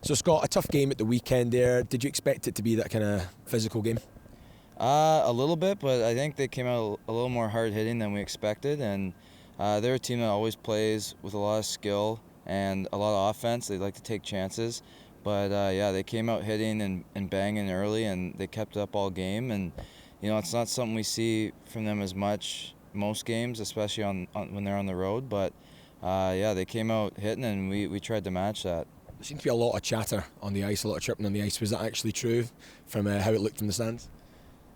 So Scott, a tough game at the weekend there. Did you expect it to be that kind of physical game? A little bit, but I think they came out a little more hard-hitting than we expected, and they're a team that always plays with a lot of skill and a lot of offense. They like to take chances, but yeah, they came out hitting and banging early, and they kept it up all game, and it's not something we see from them as much most games, especially on when they're on the road, but yeah, they came out hitting, and we tried to match that. There seemed to be a lot of chatter on the ice, a lot of tripping on the ice. Was that actually true from how it looked from the stands?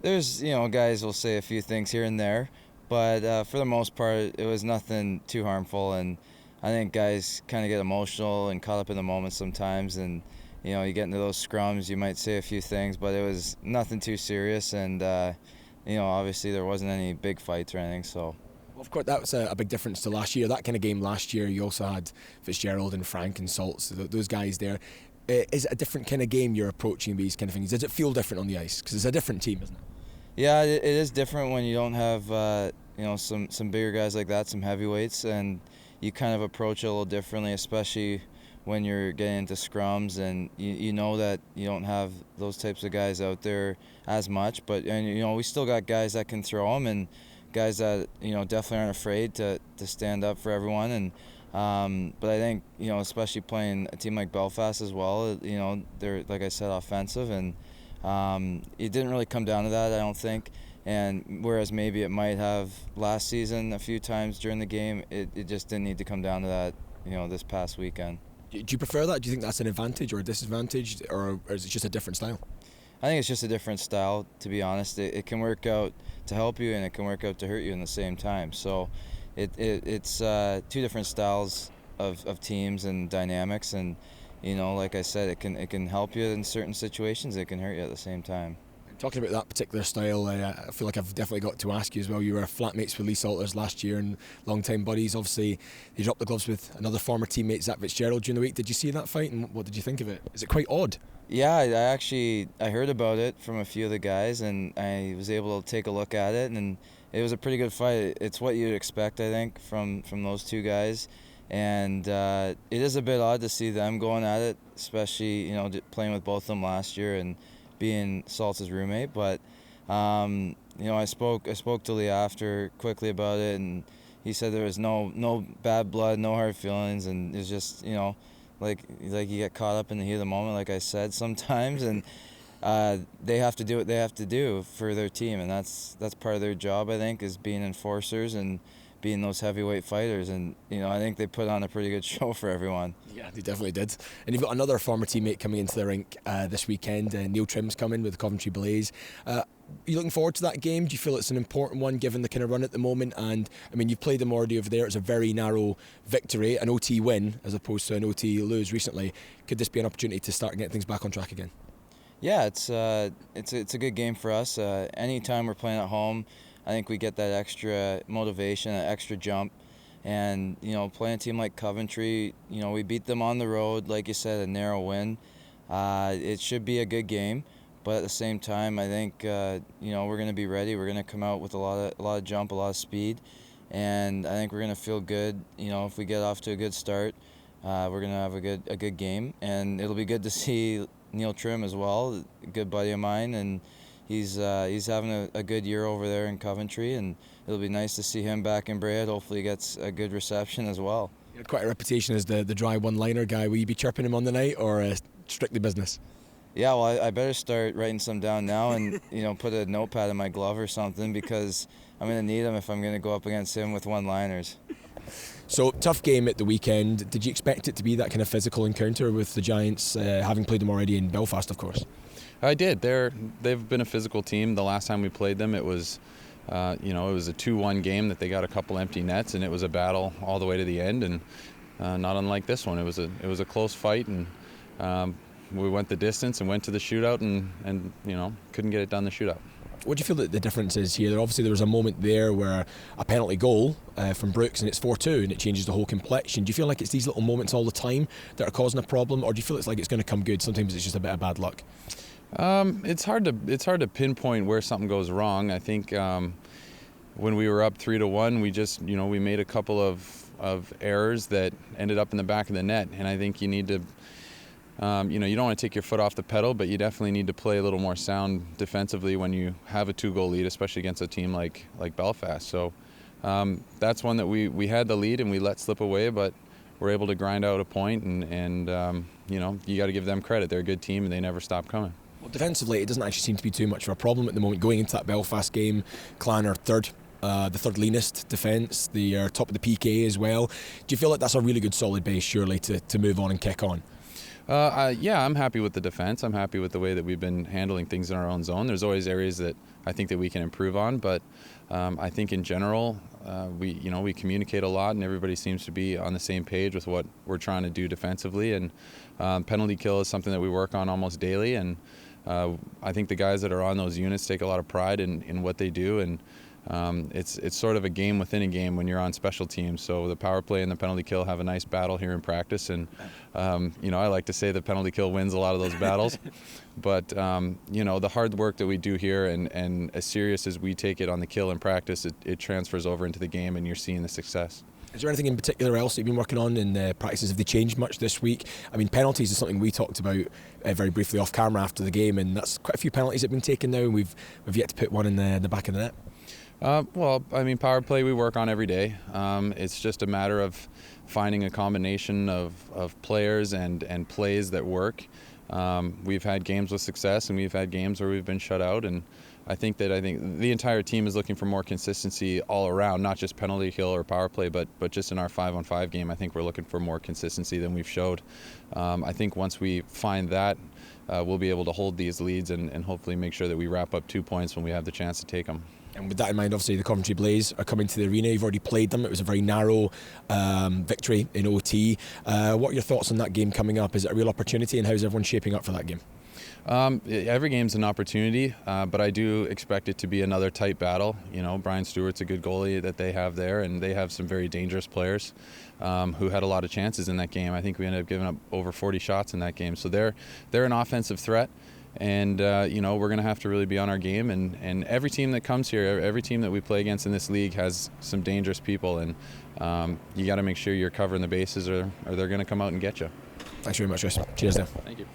There's, guys will say a few things here and there, but for the most part, it was nothing too harmful. And I think guys kind of get emotional and caught up in the moment sometimes. And, you get into those scrums, you might say a few things, but it was nothing too serious. And, obviously there wasn't any big fights or anything, so. Well, of course, that was a big difference to last year. That kind of game last year, you also had Fitzgerald and Frank and Saltz, those guys there. Is it a different kind of game you're approaching these kind of things? Does it feel different on the ice? Because it's a different team, isn't it? Yeah, it is different when you don't have some bigger guys like that, some heavyweights, and you kind of approach it a little differently, especially when you're getting into scrums, and you know that you don't have those types of guys out there as much. But we still got guys that can throw them, and guys that definitely aren't afraid to stand up for everyone. And but I think especially playing a team like Belfast as well, they're, like I said, offensive, and it didn't really come down to that, I don't think. And whereas maybe it might have last season a few times during the game, it just didn't need to come down to that, this past weekend. Do you prefer that? Do you think that's an advantage or a disadvantage, or is it just a different style? I think it's just a different style, to be honest. It can work out to help you, and it can work out to hurt you in the same time. So it's two different styles of teams and dynamics, and like I said, it can help you in certain situations. It can hurt you at the same time. Talking about that particular style, I feel like I've definitely got to ask you as well. You were flatmates with Lee Salters last year and long-time buddies. Obviously, he dropped the gloves with another former teammate, Zach Fitzgerald, during the week. Did you see that fight, and what did you think of it? Is it quite odd? Yeah, I heard about it from a few of the guys, and I was able to take a look at it, and it was a pretty good fight. It's what you'd expect, I think, from those two guys. And it is a bit odd to see them going at it, especially playing with both of them last year and being Salt's roommate. But I spoke to Lee after quickly about it, and he said there was no bad blood, no hard feelings, and it's just like you get caught up in the heat of the moment, like I said sometimes, and they have to do what they have to do for their team, and that's part of their job, I think, is being enforcers and being those heavyweight fighters. And I think they put on a pretty good show for everyone. Yeah, they definitely did. And you've got another former teammate coming into the rink this weekend. Neil Trim's coming with the Coventry Blaze. Are you looking forward to that game? Do you feel it's an important one given the kind of run at the moment? And I mean, you've played them already over there. It's a very narrow victory, an OT win as opposed to an OT lose recently. Could this be an opportunity to start getting things back on track again? Yeah, it's a good game for us. Anytime we're playing at home, I think we get that extra motivation, that extra jump. And, playing a team like Coventry, we beat them on the road, like you said, a narrow win. It should be a good game, but at the same time, I think, we're going to be ready. We're going to come out with a lot of jump, a lot of speed, and I think we're going to feel good. If we get off to a good start, we're going to have a good game, and it'll be good to see Neil Trim as well, a good buddy of mine, and he's having a good year over there in Coventry, and it'll be nice to see him back in Braid. Hopefully he gets a good reception as well. You had quite a reputation as the dry one-liner guy. Will you be chirping him on the night, or strictly business? Yeah, well, I better start writing some down now and put a notepad in my glove or something, because I'm going to need them if I'm going to go up against him with one-liners. So, tough game at the weekend. Did you expect it to be that kind of physical encounter with the Giants, having played them already in Belfast, of course? I did. They've been a physical team. The last time we played them, it was, it was a 2-1 game that they got a couple empty nets, and it was a battle all the way to the end. And not unlike this one, it was a close fight, and we went the distance and went to the shootout, and couldn't get it done the shootout. What do you feel that the difference is here? Obviously, there was a moment there where a penalty goal from Brooks, and it's 4-2, and it changes the whole complexion. Do you feel like it's these little moments all the time that are causing a problem, or do you feel it's like it's going to come good? Sometimes it's just a bit of bad luck. It's hard to pinpoint where something goes wrong. I think when we were up 3-1, we just we made a couple of errors that ended up in the back of the net, and I think you need to You know, you don't want to take your foot off the pedal, but you definitely need to play a little more sound defensively when you have a 2-goal lead, especially against a team like Belfast. So that's one that we had the lead and we let slip away, but we're able to grind out a point, and you know, you got to give them credit. They're a good team and they never stop coming. Well, defensively, it doesn't actually seem to be too much of a problem at the moment. Going into that Belfast game, Clan are third. The third leanest defence, they are top of the PK as well. Do you feel like that's a really good solid base, surely, to move on and kick on? Yeah, I'm happy with the defense. I'm happy with the way that we've been handling things in our own zone. There's always areas that I think that we can improve on, but I think in general, we communicate a lot, and everybody seems to be on the same page with what we're trying to do defensively. And penalty kill is something that we work on almost daily, and I think the guys that are on those units take a lot of pride in what they do, and it's sort of a game within a game when you're on special teams. So the power play and the penalty kill have a nice battle here in practice, and I like to say the penalty kill wins a lot of those battles. But the hard work that we do here, and as serious as we take it on the kill in practice, it transfers over into the game, and you're seeing the success. Is there anything in particular else that you've been working on in practices? Have they changed much this week? I mean, penalties is something we talked about very briefly off camera after the game, and that's quite a few penalties that have been taken now, and we've yet to put one in the back of the net. Well, I mean, power play we work on every day. It's just a matter of finding a combination of players and plays that work. We've had games with success, and we've had games where we've been shut out, and I think the entire team is looking for more consistency all around, not just penalty kill or power play, but just in our 5-on-5 game. I think we're looking for more consistency than we've showed. I think once we find that, we'll be able to hold these leads and hopefully make sure that we wrap up 2 points when we have the chance to take them. And with that in mind, obviously the Coventry Blaze are coming to the arena. You've already played them. It was a very narrow victory in OT. What are your thoughts on that game coming up? Is it a real opportunity, and how's everyone shaping up for that game? Every game's an opportunity, but I do expect it to be another tight battle. You know, Brian Stewart's a good goalie that they have there, and they have some very dangerous players who had a lot of chances in that game. I think we ended up giving up over 40 shots in that game. So they're an offensive threat. And, we're going to have to really be on our game. And every team that comes here, every team that we play against in this league has some dangerous people. And you got to make sure you're covering the bases or they're going to come out and get you. Thanks very much, Chris. Cheers, then. Thank you.